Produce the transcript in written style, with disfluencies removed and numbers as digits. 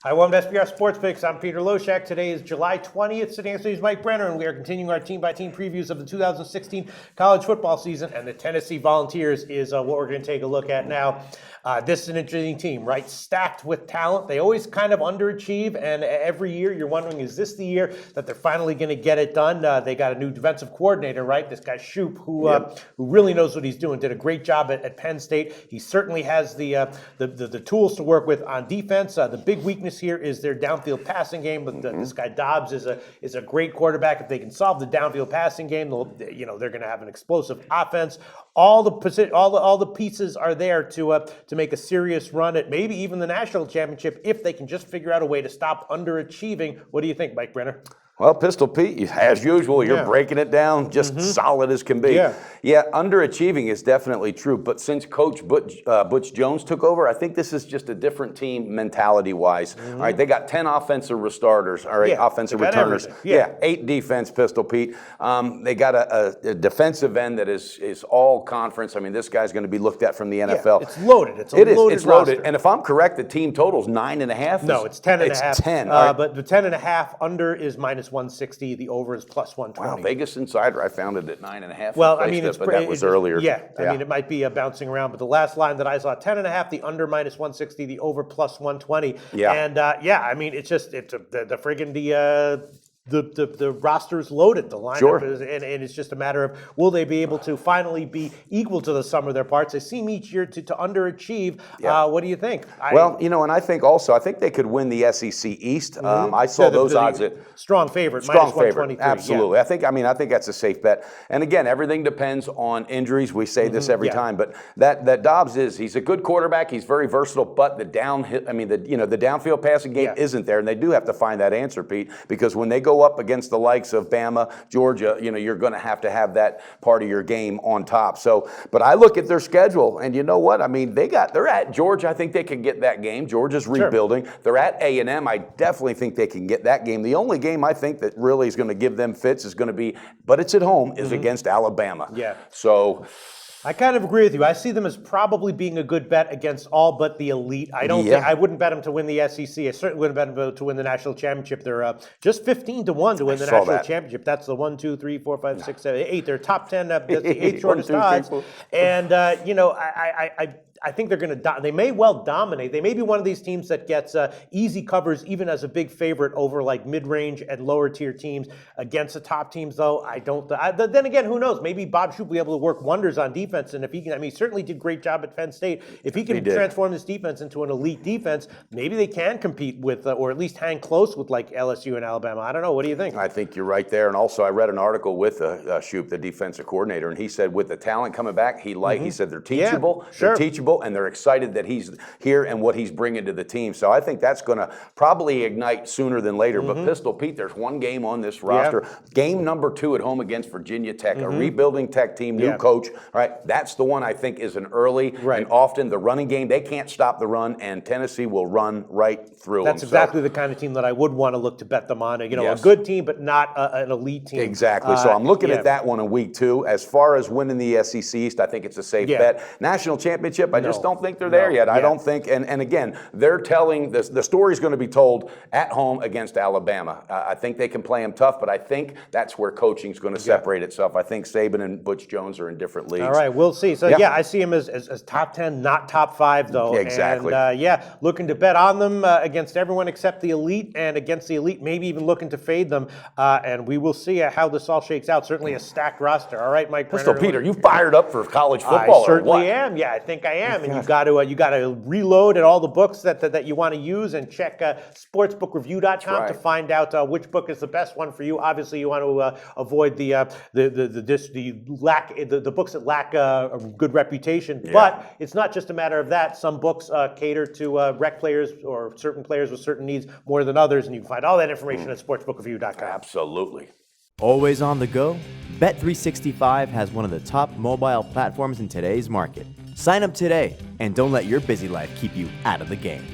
Hi, welcome to SBR Sports Picks. I'm Peter Loshak. Today is July 20th. Sitting next to me is Mike Brenner, and we are continuing our team-by-team previews of the 2016 college football season. And the Tennessee Volunteers is what we're going to take a look at now. This is an interesting team, right? Stacked with talent. They always kind of underachieve, and every year you're wondering, is this the year that they're finally going to get it done? They got a new defensive coordinator, right? This guy Shoop, who really knows what he's doing. Did a great job at Penn State. He certainly has the tools to work with on defense. The big weakness here is their downfield passing game, but this guy Dobbs is a great quarterback. If they can solve the downfield passing game, they're going to have an explosive offense. All the pieces are there to make a serious run at maybe even the national championship if they can just figure out a way to stop underachieving. What do you think, Mike Brenner? Well, Pistol Pete, as usual, you're breaking it down just solid as can be. Yeah, underachieving is definitely true. But since Coach Butch Jones took over, I think this is just a different team mentality-wise. All right, they got 10 offensive starters, all right, offensive returners. Yeah, 8 defense, Pistol Pete. They got a defensive end that is all conference. I mean, this guy's going to be looked at from the NFL. It's loaded. It's loaded It's loaded. And if I'm correct, the team total's 9.5. No, it's 10.5. It's 10. But the 10.5 under is minus 160. The over is plus 120. Wow, Vegas Insider, I found it at 9.5. Well, I mean, but that was earlier. I mean, it might be bouncing around, but the last line that I saw, 10.5, the under minus 160, the over plus 120. And I mean, it's the friggin' the roster's loaded, the lineup is, and it's just a matter of will they be able to finally be equal to the sum of their parts. They seem each year to underachieve. What do you think? And I think they could win the SEC East. I saw those odds at strong favorite, minus 123. Absolutely. I think that's a safe bet. And again, everything depends on injuries. We say this every time, but that Dobbs he's a good quarterback. He's very versatile, but the downfield passing game isn't there, and they do have to find that answer, Pete, because when they go up against the likes of Bama, Georgia, you're going to have that part of your game on top. So, but I look at their schedule, and you know what? I mean, they're at Georgia. I think they can get that game. Georgia's rebuilding. They're at A&M. I definitely think they can get that game. The only game I think that really is going to give them fits is going to be, but it's at home, is against Alabama. So I kind of agree with you. I see them as probably being a good bet against all but the elite. I wouldn't bet them to win the SEC. I certainly wouldn't bet them to win the national championship. They're just 15 to 1 to win the national championship. That's the 1, 2, 3, 4, 5, 6, 7, 8. They're top 10. That's the 8th shortest odds. And I think they're going to. They may well dominate. They may be one of these teams that gets easy covers, even as a big favorite over like mid-range and lower-tier teams against the top teams. Though I don't. Then again, who knows? Maybe Bob Shoop will be able to work wonders on defense, and if he can, I mean, he certainly did a great job at Penn State. If he can transform this defense into an elite defense, maybe they can compete with, or at least hang close with, like LSU and Alabama. I don't know. What do you think? I think you're right there. And also, I read an article with Shoop, the defensive coordinator, and he said with the talent coming back, he said they're teachable. They're teachable. And they're excited that he's here and what he's bringing to the team. So I think that's going to probably ignite sooner than later. But Pistol Pete, there's one game on this roster. Game number 2 at home against Virginia Tech, a rebuilding Tech team, new coach. Right, that's the one I think is an early. And often the running game, they can't stop the run, and Tennessee will run right through them. That's exactly the kind of team that I would want to look to bet them on. A good team, but not an elite team. Exactly. So I'm looking at that one in week 2. As far as winning the SEC East, I think it's a safe bet. National championship, I just don't think they're there yet. I don't think, and again, they're telling, the story's going to be told at home against Alabama. I think they can play them tough, but I think that's where coaching's going to separate itself. I think Saban and Butch Jones are in different leagues. All right, we'll see. So, I see him as top 10, not top 5, though. Exactly. And, looking to bet on them against everyone except the elite, and against the elite, maybe even looking to fade them. And we will see how this all shakes out. Certainly a stacked roster. All right, Mike Brenner. Pistol Peter, you fired up for college football? I certainly am. Yeah, I think I am. And you got to reload at all the books that you want to use, and check sportsbookreview.com to find out which book is the best one for you. Obviously, you want to avoid the books that lack a good reputation. But it's not just a matter of that. Some books cater to rec players or certain players with certain needs more than others, and you can find all that information at sportsbookreview.com. Absolutely. Always on the go? Bet365 has one of the top mobile platforms in today's market. Sign up today and don't let your busy life keep you out of the game.